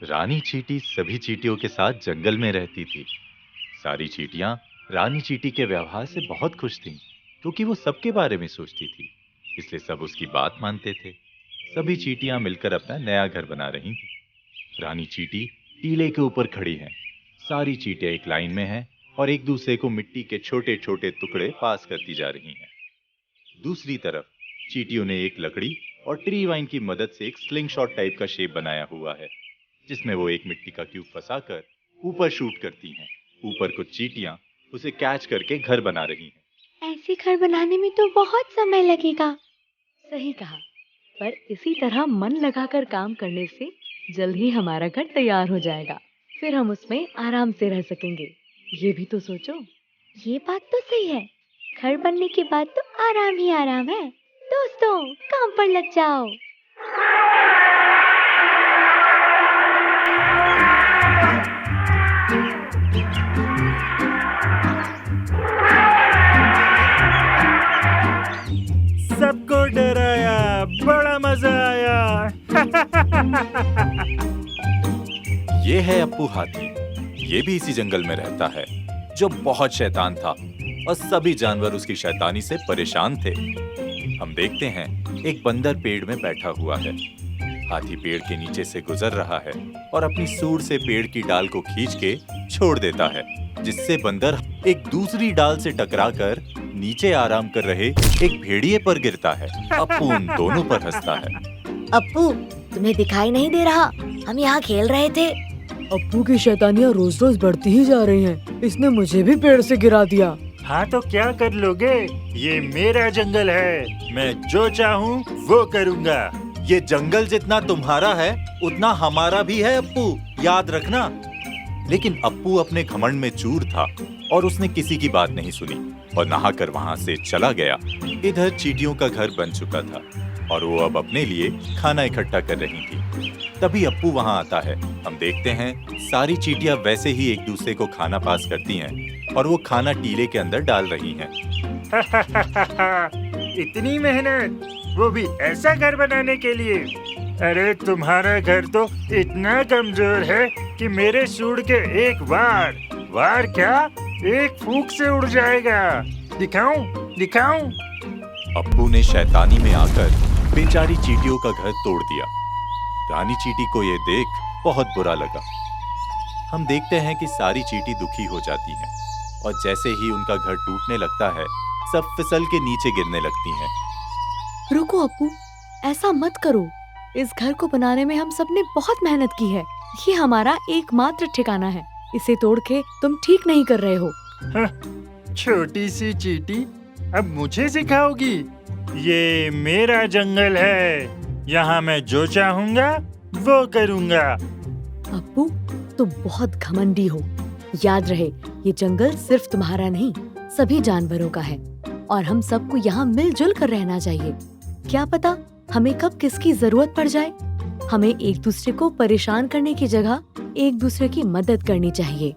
रानी चींटी सभी चींटियों के साथ जंगल में रहती थी। सारी चींटियां रानी चींटी के व्यवहार से बहुत खुश थीं, क्योंकि वो सबके बारे में सोचती थी। इसलिए सब उसकी बात मानते थे। सभी चींटियां मिलकर अपना नया घर बना रही थी। रानी चींटी टीले के ऊपर खड़ी है। सारी चींटियां एक लाइन में हैं और एक दूसरे को मिट्टी के छोटे छोटे टुकड़े पास करती जा रही हैं। दूसरी तरफ चींटियों ने एक लकड़ी और ट्री वाइन की मदद से एक स्लिंग शॉट टाइप का शेप बनाया हुआ है, जिसमें वो एक मिट्टी का क्यूब फंसाकर ऊपर शूट करती हैं। ऊपर कुछ चींटियां उसे कैच करके घर बना रही हैं। ऐसे घर बनाने में तो बहुत समय लगेगा। सही कहा, पर इसी तरह मन लगाकर काम करने से जल्द ही हमारा घर तैयार हो जाएगा। फिर हम उसमें आराम से रह सकेंगे। ये भी तो सोचो। ये बात तो सही है। घर बनने के बाद तो आराम ही आराम है। दोस्तों, काम पर लग जाओ। सबको डराया, बड़ा मजा आया। ये है अप्पू हाथी। ये भी इसी जंगल में रहता है, जो बहुत शैतान था और सभी जानवर उसकी शैतानी से परेशान थे। हम देखते हैं एक बंदर पेड़ में बैठा हुआ है। हाथी पेड़ के नीचे से गुजर रहा है और अपनी सूंड से पेड़ की डाल को खींच के छोड़ देता है, जिससे बंदर एक दूसरी डाल से टकराकर नीचे आराम कर रहे एक भेड़िए पर गिरता है। अप्पू उन दोनों पर हंसता है। अप्पू, तुम्हें दिखाई नहीं दे रहा? हम यहाँ खेल रहे थे। अप्पू की शैतानियाँ रोज रोज बढ़ती ही जा रही हैं। इसने मुझे भी पेड़ से गिरा दिया। हाँ तो क्या कर लोगे? ये मेरा जंगल है, मैं जो चाहूँ वो करूँगा। ये जंगल जितना तुम्हारा है उतना हमारा भी है अप्पू, याद रखना। लेकिन अप्पू अपने घमंड में चूर था और उसने किसी की बात नहीं सुनी और नहाकर वहां से चला गया। इधर चींटियों का घर बन चुका था और वो अब अपने लिए खाना इकट्ठा कर रही थी। तभी अप्पू वहां आता है। हम देखते हैं सारी चींटियां वैसे ही एक दूसरे को खाना पास करती हैं और वो खाना टीले के अंदर डाल रही हैं। इतनी मेहनत, वो भी ऐसा घर बनाने के लिए? अरे तुम्हारा घर तो इतना कमजोर है कि मेरे सूंड के एक वार क्या, एक फूंक से उड़ जाएगा। दिखाऊं? अप्पू ने शैतानी में आकर बेचारी चींटियों का घर तोड़ दिया। रानी चींटी को ये देख बहुत बुरा लगा। हम देखते हैं कि सारी चींटी दुखी हो जाती हैं और जैसे ही उनका घर टूटने लगता है, सब फिसल के नीचे गिरने लगती हैं। रुको अप्पू, ऐसा मत करो। इस घर को बनाने में हम सबने बहुत मेहनत की है। ये हमारा एकमात्र ठिकाना है। इसे तोड़ के तुम ठीक नहीं कर रहे हो। छोटी सी चींटी, अब मुझे सिखाओगी? ये मेरा जंगल है, यहाँ मैं जो चाहूँगा वो करूँगा। अप्पू, तुम बहुत घमंडी हो। याद रहे, ये जंगल सिर्फ तुम्हारा नहीं, सभी जानवरों का है और हम सबको यहाँ मिलजुल कर रहना चाहिए। क्या पता हमें कब किसकी जरूरत पड़ जाए। हमें एक दूसरे को परेशान करने की जगह एक दूसरे की मदद करनी चाहिए।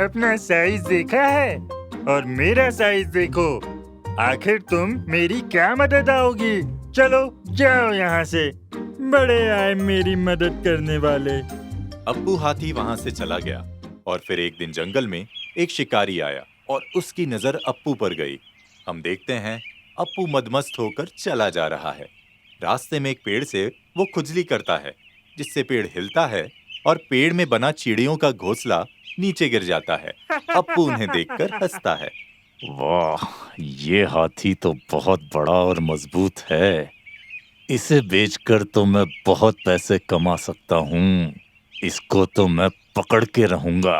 अपना साइज देखा है और मेरा साइज देखो। आखिर तुम मेरी क्या मदद आओगी? चलो जाओ यहाँ से। बड़े आए मेरी मदद करने वाले। अप्पू हाथी वहां से चला गया और फिर एक दिन जंगल में एक शिकारी आया और उसकी नजर अप्पू पर गई। हम देखते हैं अप्पू मदमस्त होकर चला जा रहा है। रास्ते में एक पेड़ से वो खुजली करता है, जिससे पेड़ हिलता है और पेड़ में बना चिड़ियों का घोंसला नीचे गिर जाता है। अप्पू उन्हें देखकर हंसता है। वाह, ये हाथी तो बहुत बड़ा और मजबूत है। इसे बेचकर तो मैं बहुत पैसे कमा सकता हूँ। इसको तो मैं पकड़ के रहूंगा।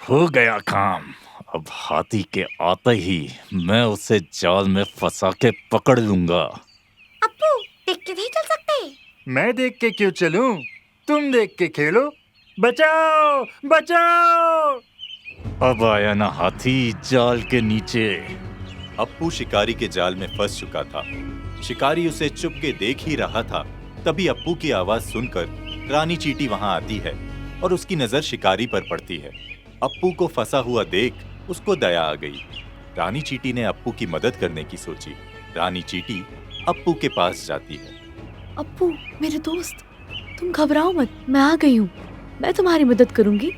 हो गया काम। अब हाथी के आते ही मैं उसे जाल में फंसा के पकड़ लूंगा। अप्पू, देख के नहीं चल सकते? मैं देख के क्यों चलूं? तुम देख के खेलो। बचाओ बचाओ! अब आया ना हाथी जाल के नीचे। अप्पू शिकारी के जाल में फंस चुका था। शिकारी उसे चुपके देख ही रहा था। तभी अप्पू की आवाज सुनकर रानी चींटी वहां आती है और उसकी नजर शिकारी पर पड़ती है। अप्पू को फंसा हुआ देख उसको दया आ गई। रानी चींटी ने अप्पू की मदद करने की सोची। रानी चींटी अप्पू के पास जाती है। अप्पू, मेरे दोस्त, तुम घबराओ मत, मैं आ गई हूँ। मैं तुम्हारी मदद करूंगी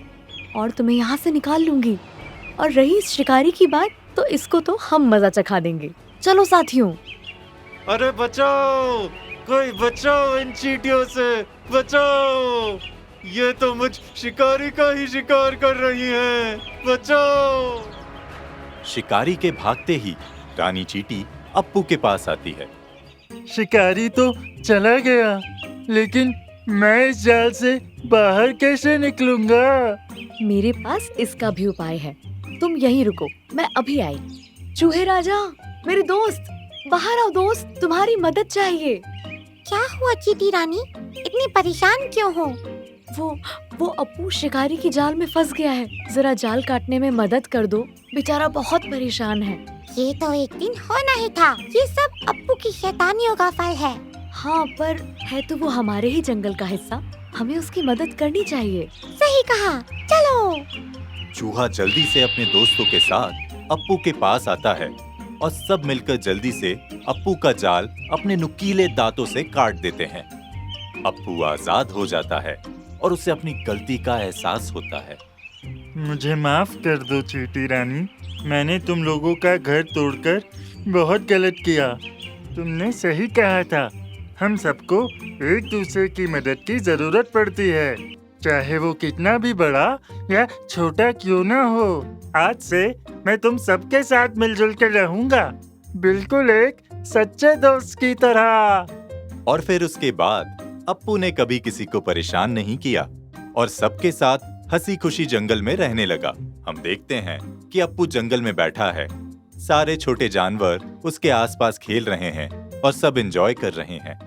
और तुम्हें यहाँ से निकाल लूंगी। और रही इस शिकारी की बात, तो इसको तो हम मजा चखा देंगे। चलो साथियों। अरे बचाओ, कोई बचाओ इन चींटियों से, बचाओ। ये तो मुझ शिकारी का ही शिकार कर रही हैं, बचाओ। शिकारी के भागते ही रानी चींटी अप्पू के पास आती है। शिकारी तो चला गया, लेकिन मैं इस जाल से बाहर कैसे निकलूंगा? मेरे पास इसका भी उपाय है, तुम यहीं रुको, मैं अभी आई। चूहे राजा, मेरे दोस्त, बाहर आओ दोस्त, तुम्हारी मदद चाहिए। क्या हुआ चींटी रानी, इतनी परेशान क्यों हो? वो अप्पू शिकारी की जाल में फंस गया है, जरा जाल काटने में मदद कर दो, बेचारा बहुत परेशान है। ये तो एक दिन होना ही था, ये सब अप्पू की शैतानियों का फल है। हाँ, पर है तो वो हमारे ही जंगल का हिस्सा, हमें उसकी मदद करनी चाहिए। सही कहा, चलो। चूहा जल्दी से अपने दोस्तों के साथ अप्पू के पास आता है और सब मिलकर जल्दी से अप्पू का जाल अपने नुकीले दांतों से काट देते हैं। अप्पू आजाद हो जाता है और उसे अपनी गलती का एहसास होता है। मुझे माफ कर दो चींटी रानी, मैंने तुम लोगों का घर तोड़कर बहुत गलत किया। तुमने सही कहा था, हम सबको एक दूसरे की मदद की जरूरत पड़ती है, चाहे वो कितना भी बड़ा या छोटा क्यों ना हो। आज से मैं तुम सबके साथ मिलजुल कर रहूंगा, बिल्कुल एक सच्चे दोस्त की तरह। और फिर उसके बाद अप्पू ने कभी किसी को परेशान नहीं किया और सबके साथ हंसी खुशी जंगल में रहने लगा। हम देखते हैं कि अप्पू जंगल में बैठा है, सारे छोटे जानवर उसके आसपास खेल रहे हैं और सब एंजॉय कर रहे हैं।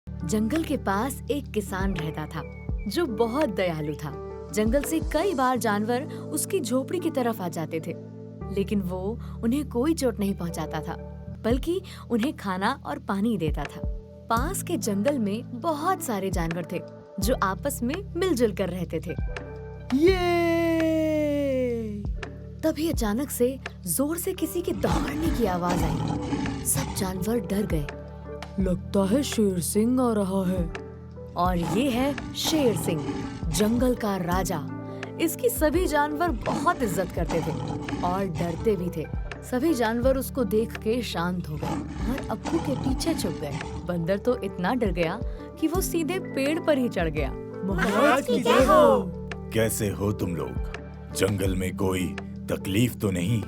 जंगल के पास एक किसान रहता था जो बहुत दयालु था। जंगल से कई बार जानवर उसकी झोपड़ी की तरफ आ जाते थे, लेकिन वो उन्हें कोई चोट नहीं पहुंचाता था, बल्कि उन्हें खाना और पानी देता था। पास के जंगल में बहुत सारे जानवर थे जो आपस में मिलजुल कर रहते थे। ये! तभी अचानक से जोर से किसी के दहाड़ने की आवाज आई। सब जानवर डर गए। लगता है शेर सिंह आ रहा है। और ये है शेर सिंह, जंगल का राजा। इसकी सभी जानवर बहुत इज्जत करते थे और डरते भी थे। सभी जानवर उसको देख के शांत हो गए और अप्पू के पीछे छुप गए। बंदर तो इतना डर गया कि वो सीधे पेड़ पर ही चढ़ गया। महाराज की जय हो। कैसे हो तुम लोग? जंगल में कोई तकलीफ तो नहीं?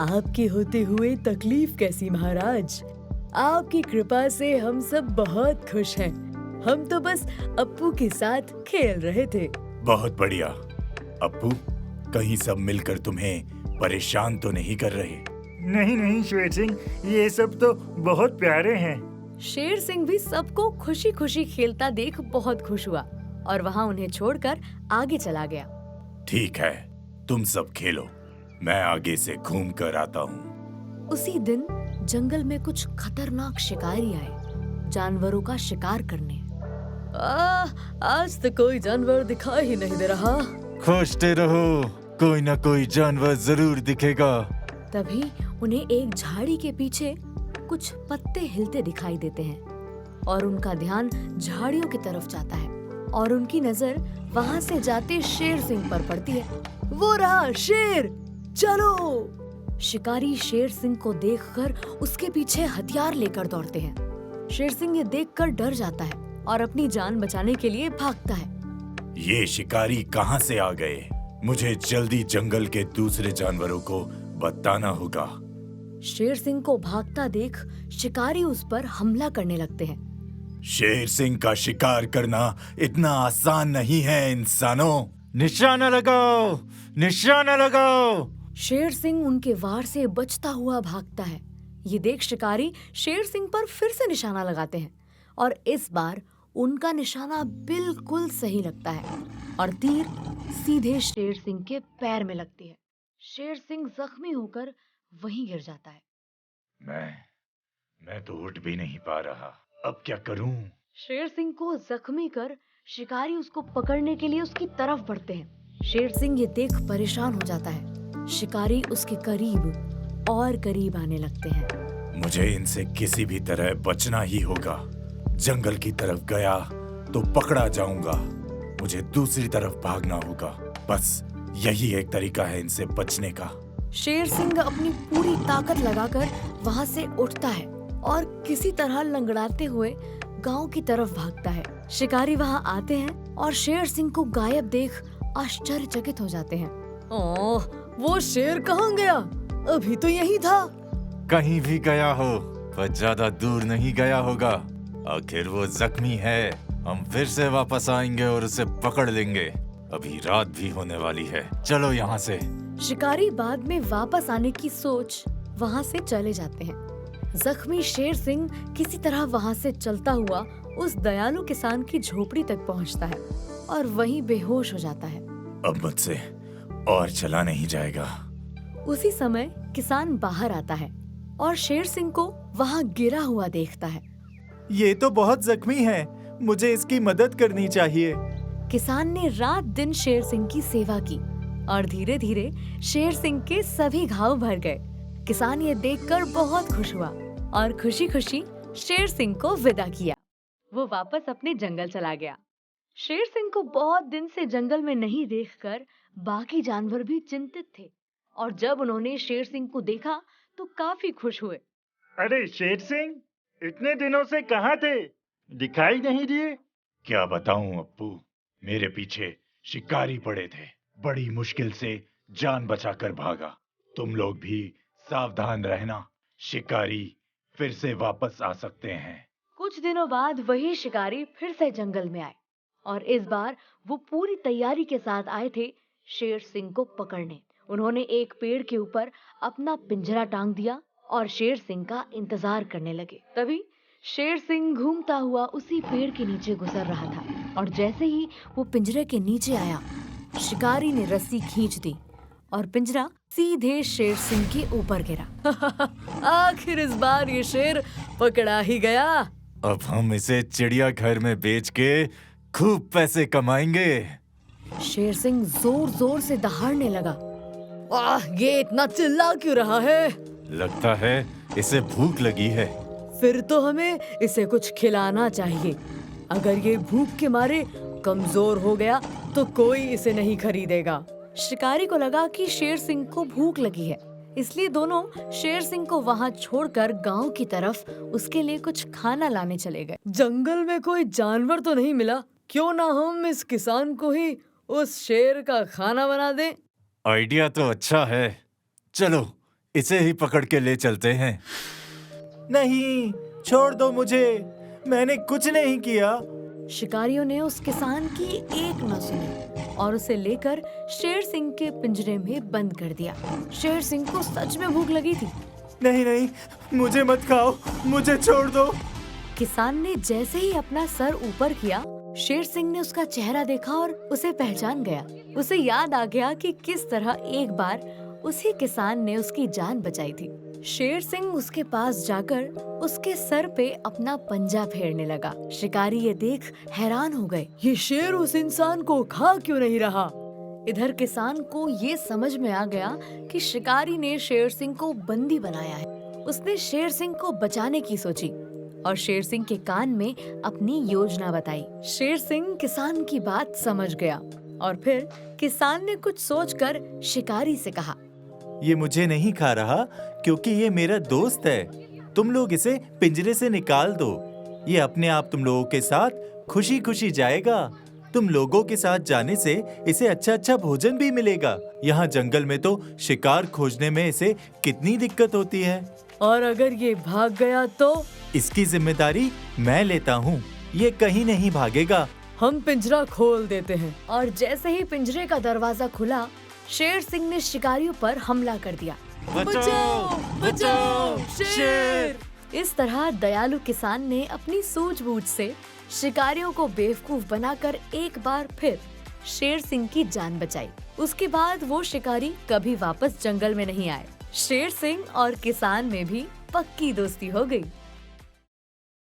आपके होते हुए तकलीफ कैसी महाराज, आपकी कृपा से हम सब बहुत खुश हैं। हम तो बस अप्पू के साथ खेल रहे थे। बहुत बढ़िया। अप्पू, कहीं सब मिलकर तुम्हें परेशान तो नहीं कर रहे? नहीं नहीं शेर सिंह, ये सब तो बहुत प्यारे हैं। शेर सिंह भी सबको खुशी खुशी खेलता देख बहुत खुश हुआ और वहाँ उन्हें छोड़कर आगे चला गया। ठीक है, तुम सब खेलो, मैं आगे से घूम कर आता हूँ। उसी दिन जंगल में कुछ खतरनाक शिकारी आए जानवरों का शिकार करने। आज तो कोई जानवर दिखाई ही नहीं दे रहा। खोजते रहो, कोई ना कोई जानवर जरूर दिखेगा। तभी उन्हें एक झाड़ी के पीछे कुछ पत्ते हिलते दिखाई देते हैं और उनका ध्यान झाड़ियों की तरफ जाता है और उनकी नजर वहाँ से जाते शेर सिंह पर पड़ती है। वो रहा शेर, चलो। शिकारी शेर सिंह को देखकर उसके पीछे हथियार लेकर दौड़ते हैं। शेर सिंह ये देखकर डर जाता है और अपनी जान बचाने के लिए भागता है। ये शिकारी कहाँ से आ गए? मुझे जल्दी जंगल के दूसरे जानवरों को बताना होगा। शेर सिंह को भागता देख शिकारी उस पर हमला करने लगते हैं। शेर सिंह का शिकार करना इतना आसान नहीं है इंसानों। निशाना लगाओ, निशाना लगाओ। शेर सिंह उनके वार से बचता हुआ भागता है। ये देख शिकारी शेर सिंह पर फिर से निशाना लगाते हैं और इस बार उनका निशाना बिल्कुल सही लगता है और तीर सीधे शेर सिंह के पैर में लगती है। शेर सिंह जख्मी होकर वहीं गिर जाता है। मैं तो उठ भी नहीं पा रहा, अब क्या करूं? शेर सिंह को जख्मी कर शिकारी उसको पकड़ने के लिए उसकी तरफ बढ़ते हैं। शेर सिंह ये देख परेशान हो जाता है। शिकारी उसके करीब और करीब आने लगते हैं। मुझे इनसे किसी भी तरह बचना ही होगा। जंगल की तरफ गया तो पकड़ा जाऊंगा। मुझे दूसरी तरफ भागना होगा। बस यही एक तरीका है इनसे बचने का। शेर सिंह अपनी पूरी ताकत लगाकर वहाँ से उठता है और किसी तरह लंगड़ाते हुए गांव की तरफ भागता है। शिकारी वहाँ आते हैं और शेर सिंह को गायब देख आश्चर्यचकित हो जाते हैं। ओह, वो शेर कहाँ गया? अभी तो यही था। कहीं भी गया हो, पर ज्यादा दूर नहीं गया होगा। आखिर वो जख्मी है। हम फिर से वापस आएंगे और उसे पकड़ लेंगे। अभी रात भी होने वाली है। चलो यहाँ से। शिकारी बाद में वापस आने की सोच वहाँ से चले जाते हैं। जख्मी शेर सिंह किसी तरह वहाँ से चलता हुआ उस दयालु किसान की झोपड़ी तक पहुँचता है और वहीं बेहोश हो जाता है। अब मुझसे और चला नहीं जाएगा। उसी समय किसान बाहर आता है और शेर सिंह को वहाँ गिरा हुआ देखता है। ये तो बहुत जख्मी है, मुझे इसकी मदद करनी चाहिए। किसान ने रात दिन शेर सिंह की सेवा की और धीरे धीरे शेर सिंह के सभी घाव भर गए। किसान ये देखकर बहुत खुश हुआ और खुशी खुशी शेर सिंह को विदा किया। वो वापस अपने जंगल चला गया। शेर सिंह को बहुत दिन से जंगल में नहीं देखकर बाकी जानवर भी चिंतित थे और जब उन्होंने शेर सिंह को देखा तो काफी खुश हुए। अरे शेर सिंह, इतने दिनों से कहाँ थे? दिखाई नहीं दिए। क्या बताऊं अप्पू, मेरे पीछे शिकारी पड़े थे। बड़ी मुश्किल से जान बचाकर भागा। तुम लोग भी सावधान रहना, शिकारी फिर से वापस आ सकते हैं। कुछ दिनों बाद वही शिकारी फिर से जंगल में आए और इस बार वो पूरी तैयारी के साथ आए थे शेर सिंह को पकड़ने। उन्होंने एक पेड़ के ऊपर अपना पिंजरा टांग दिया और शेर सिंह का इंतजार करने लगे। तभी शेर सिंह घूमता हुआ उसी पेड़ के नीचे गुजर रहा था और जैसे ही वो पिंजरे के नीचे आया, शिकारी ने रस्सी खींच दी और पिंजरा सीधे शेर सिंह के ऊपर गिरा। आखिर इस बार ये शेर पकड़ा ही गया। अब हम इसे चिड़ियाघर में बेच के खूब पैसे कमाएंगे। शेर सिंह जोर जोर से दहाड़ने लगा। ये इतना चिल्ला क्यों रहा है? लगता है इसे भूख लगी है। फिर तो हमें इसे कुछ खिलाना चाहिए। अगर ये भूख के मारे कमजोर हो गया तो कोई इसे नहीं खरीदेगा। शिकारी को लगा कि शेर सिंह को भूख लगी है, इसलिए दोनों शेर सिंह को वहाँ छोड़कर गांव की तरफ उसके लिए कुछ खाना लाने चले गए। जंगल में कोई जानवर तो नहीं मिला, क्यों ना हम इस किसान को ही उस शेर का खाना बना दें। आइडिया तो अच्छा है, चलो इसे ही पकड़ के ले चलते हैं। नहीं, छोड़ दो मुझे, मैंने कुछ नहीं किया। शिकारियों ने उस किसान की एक न सुनी और उसे लेकर शेर सिंह के पिंजरे में बंद कर दिया। शेर सिंह को सच में भूख लगी थी। नहीं नहीं, मुझे मत खाओ, मुझे छोड़ दो। किसान ने जैसे ही अपना सर ऊपर किया, शेर सिंह ने उसका चेहरा देखा और उसे पहचान गया। उसे याद आ गया कि किस तरह एक बार उसी किसान ने उसकी जान बचाई थी। शेर सिंह उसके पास जाकर उसके सर पे अपना पंजा फेरने लगा। शिकारी ये देख हैरान हो गए। ये शेर उस इंसान को खा क्यों नहीं रहा? इधर किसान को ये समझ में आ गया कि शिकारी ने शेर सिंह को बंदी बनाया है। उसने शेर सिंह को बचाने की सोची और शेर सिंह के कान में अपनी योजना बताई। शेर सिंह किसान की बात समझ गया और फिर किसान ने कुछ सोचकर शिकारी से कहा, ये मुझे नहीं खा रहा क्योंकि ये मेरा दोस्त है। तुम लोग इसे पिंजरे से निकाल दो। ये अपने आप तुम लोगों के साथ खुशी खुशी जाएगा। तुम लोगों के साथ जाने से इसे अच्छा अच्छा भोजन भी मिलेगा। यहाँ जंगल में तो शिकार खोजने में इसे कितनी दिक्कत होती है। और अगर ये भाग गया तो? इसकी जिम्मेदारी मैं लेता हूँ, ये कहीं नहीं भागेगा। हम पिंजरा खोल देते हैं। और जैसे ही पिंजरे का दरवाजा खुला, शेर सिंह ने शिकारियों पर हमला कर दिया। बचाओ, बचाओ, शेर! इस तरह दयालु किसान ने अपनी सूझबूझ से शिकारियों को बेवकूफ बनाकर एक बार फिर शेर सिंह की जान बचाई। उसके बाद वो शिकारी कभी वापस जंगल में नहीं आए। शेर सिंह और किसान में भी पक्की दोस्ती हो गई।